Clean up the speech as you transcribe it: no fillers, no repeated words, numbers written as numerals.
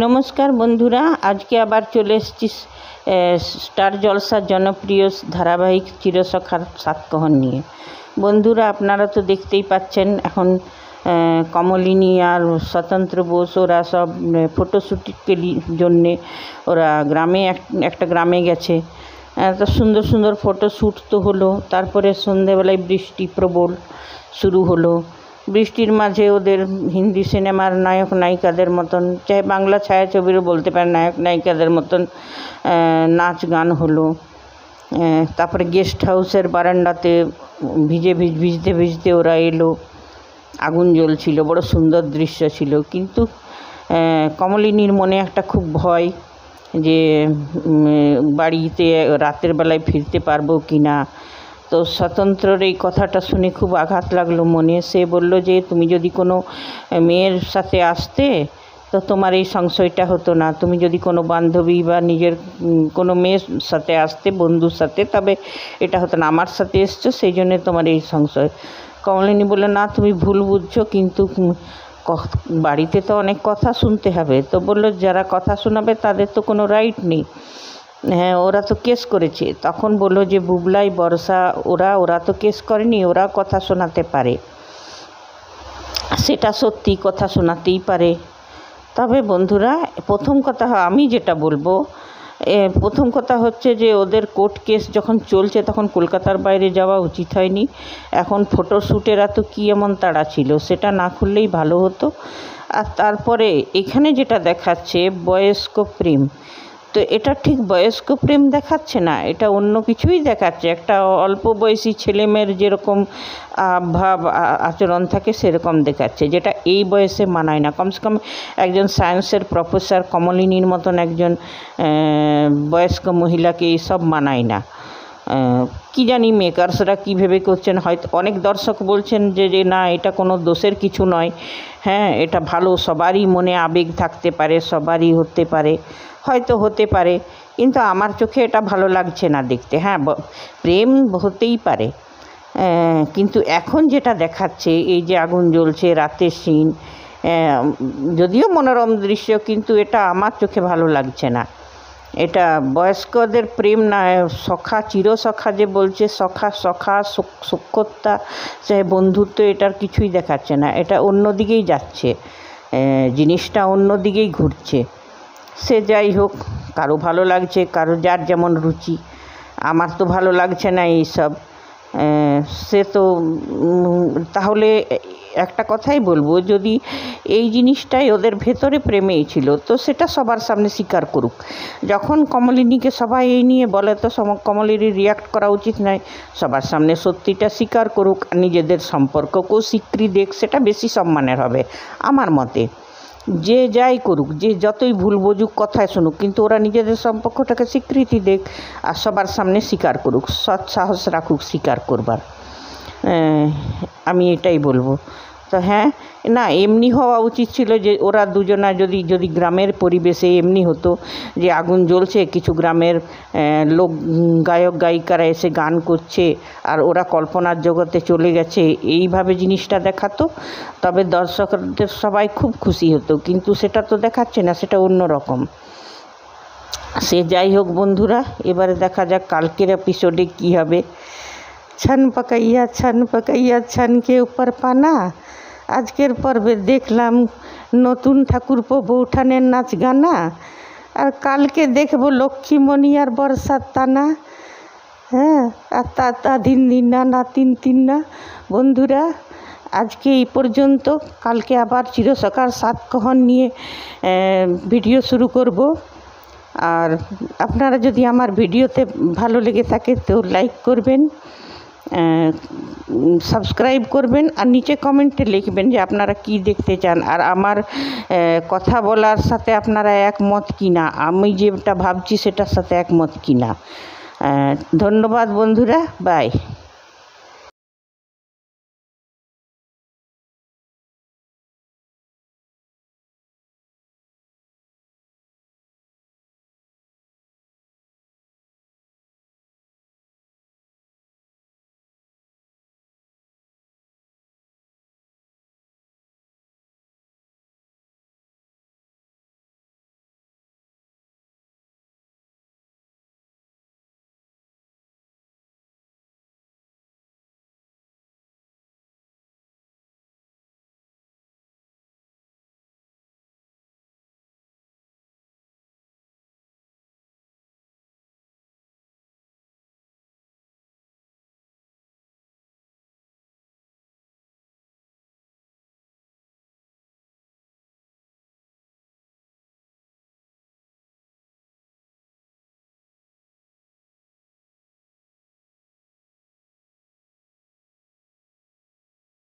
নমস্কার বন্ধুরা, আজকে আবার চলে এসেছি স্টার জলসার জনপ্রিয় ধারাবাহিক চিরসখার সাতকহন নিয়ে। বন্ধুরা, আপনারা তো দেখতেই পাচ্ছেন এখন কমলিনী আর স্বতন্ত্র বোস ওরা সব ফটোশ্যুটের জন্যে ওরা একটা গ্রামে গেছে। তো সুন্দর সুন্দর ফটোশ্যুট তো হলো। তারপরে সন্ধেবেলায় বৃষ্টি প্রবল শুরু হলো। বৃষ্টির মাঝে ওদের হিন্দি সিনেমার নায়ক নায়িকাদের মতন, চাहे বাংলা ছায়াছবিরও বলতে পারেন, নায়ক নায়িকাদের মতন নাচ গান হলো। তারপরে গেস্ট হাউসের বারান্দাতে ভিজতে ভিজতে ওরা এলো। আগুন জ্বলছিল, বড় সুন্দর দৃশ্য ছিল। কিন্তু কমলিনীর মনে একটা খুব ভয় যে বাড়িতে রাতের বেলায় ফিরতে পারবো কি না। তো স্বতন্ত্রর এই কথাটা শুনে খুব আঘাত লাগলো মনে। সে বলল যে তুমি যদি কোনো মেয়ের সাথে আসতে তো তোমার এই সংশয়টা হতো না। তুমি যদি কোনো বান্ধবী বা নিজের কোনো মেয়ের সাথে আসতে, বন্ধুর সাথে, তবে এটা হতো না। আমার সাথে এসছো, সেই জন্যে তোমার এই সংশয়। কমলিনী বলল, না তুমি ভুল বুঝছো, কিন্তু বাড়িতে তো অনেক কথা শুনতে হবে। তো বলল, যারা কথা শোনাবে তাদের তো কোনো রাইট নেই। হ্যাঁ, ওরা তো কেস করেছে। তখন বললো যে বুবলাই, বর্ষা, ওরা তো কেস করেনি, ওরা কথা শোনাতে পারে। সেটা সত্যি, কথা শোনাতেই পারে। তবে বন্ধুরা, প্রথম কথা আমি যেটা বলবো, প্রথম কথা হচ্ছে যে ওদের কোর্ট কেস যখন চলছে তখন কলকাতার বাইরে যাওয়া উচিত হয়নি। এখন ফটোশ্যুটের এত কী এমন তাড়া ছিল, সেটা না করলেই ভালো হতো। আর তারপরে এখানে যেটা দেখাচ্ছে বয়স্ক প্রেম, তো এটা ঠিক বয়স্ক প্রেম দেখাচ্ছে না, এটা অন্য কিছুই দেখাচ্ছে। একটা অল্প বয়সী ছেলেমেয়ের যেরকম ভাব আচরণ থাকে সেরকম দেখাচ্ছে, যেটা এই বয়সে মানায় না। কমসে কম একজন সায়েন্সের প্রফেসর কমলিনীর মতন একজন বয়স্ক মহিলাকে এইসব মানায় না। কি জানি মেকার্সরা কী ভেবে করছেন। হয়তো অনেক দর্শক বলছেন যে না, এটা কোনো দোষের কিছু নয়। হ্যাঁ, এটা ভালো, সবারই মনে আবেগ থাকতে পারে, সবারই হতে পারে, হয়তো হতে পারে, কিন্তু আমার চোখে এটা ভালো লাগছে না দেখতে। হ্যাঁ, প্রেম হতেই পারে, কিন্তু এখন যেটা দেখাচ্ছে এই যে আগুন জ্বলছে, রাতের সিন, যদিও মনোরম দৃশ্য, কিন্তু এটা আমার চোখে ভালো লাগছে না। এটা বয়স্কদের প্রেম না, সখা, চিরসখা যে বলছে, সখ্যতা, চাহে বন্ধুত্ব, এটার কিছুই দেখাচ্ছে না। এটা অন্য দিকেই যাচ্ছে, জিনিসটা অন্য দিকেই ঘুরছে। সে যাই হোক, কারো ভালো লাগছে, কারো যার যেমন রুচি। আমার তো ভালো লাগছে না এইসব। সে তো তাহলে একটা কথাই বলবো, যদি এই জিনিসটাই ওদের ভেতরে প্রেমেই ছিল তো সেটা সবার সামনে স্বীকার করুক। যখন কমলিনীকে সবাই এই নিয়ে বলে তো কমলিনীর রিয়াক্ট করা উচিত নয়। সবার সামনে সত্যিটা স্বীকার করুক, নিজেদের সম্পর্ককেও স্বীকৃতি দেখ, সেটা বেশি সম্মানের হবে আমার মতে। যে যাই করুক, যে যতই ভুল বুঝুক, কথায় শুনুক, কিন্তু ওরা নিজেদের সম্পর্কটাকে স্বীকৃতি দেখ আর সবার সামনে স্বীকার করুক, সৎ সাহস রাখুক স্বীকার করবার। আমি এটাই বলবো। তো হ্যাঁ, না এমনি হওয়া উচিত ছিল যে ওরা দুজনা যদি গ্রামের পরিবেশে এমনি হতো যে আগুন জ্বলছে, কিছু গ্রামের লোক, গায়ক গায়িকারা এসে গান করছে আর ওরা কল্পনার জগতে চলে গেছে, এইভাবে জিনিসটা দেখাতো, তবে দর্শকদের সবাই খুব খুশি হতো। কিন্তু সেটা তো দেখাচ্ছে না, সেটা অন্য রকম। সে যাই হোক বন্ধুরা, এবারে দেখা যাক কালকের এপিসোডে কী হবে। छन पकैया छन के ऊपर पाना। আজকের পর্বে দেখলাম নতুন ঠাকুরপো বৌঠানের নাচ গানা, আর কালকে দেখব লক্ষ্মীমণি আর বর্ষার টানা। হ্যাঁ, আর তা দিন না না তিন না। বন্ধুরা, আজকে এই পর্যন্ত। কালকে আবার চিরসখার সাতকহন নিয়ে ভিডিও শুরু করব। আর আপনারা যদি আমার ভিডিওতে ভালো লেগে থাকে তো লাইক করবেন, সাবস্ক্রাইব করবেন, আর নিচে কমেন্টে লিখবেন যে আপনারা কি দেখতে চান, আর আমার কথা বলার সাথে আপনারা একমত কি না, আমি যেটা ভাবছি সেটার সাথে একমত কি না। ধন্যবাদ বন্ধুরা, বাই।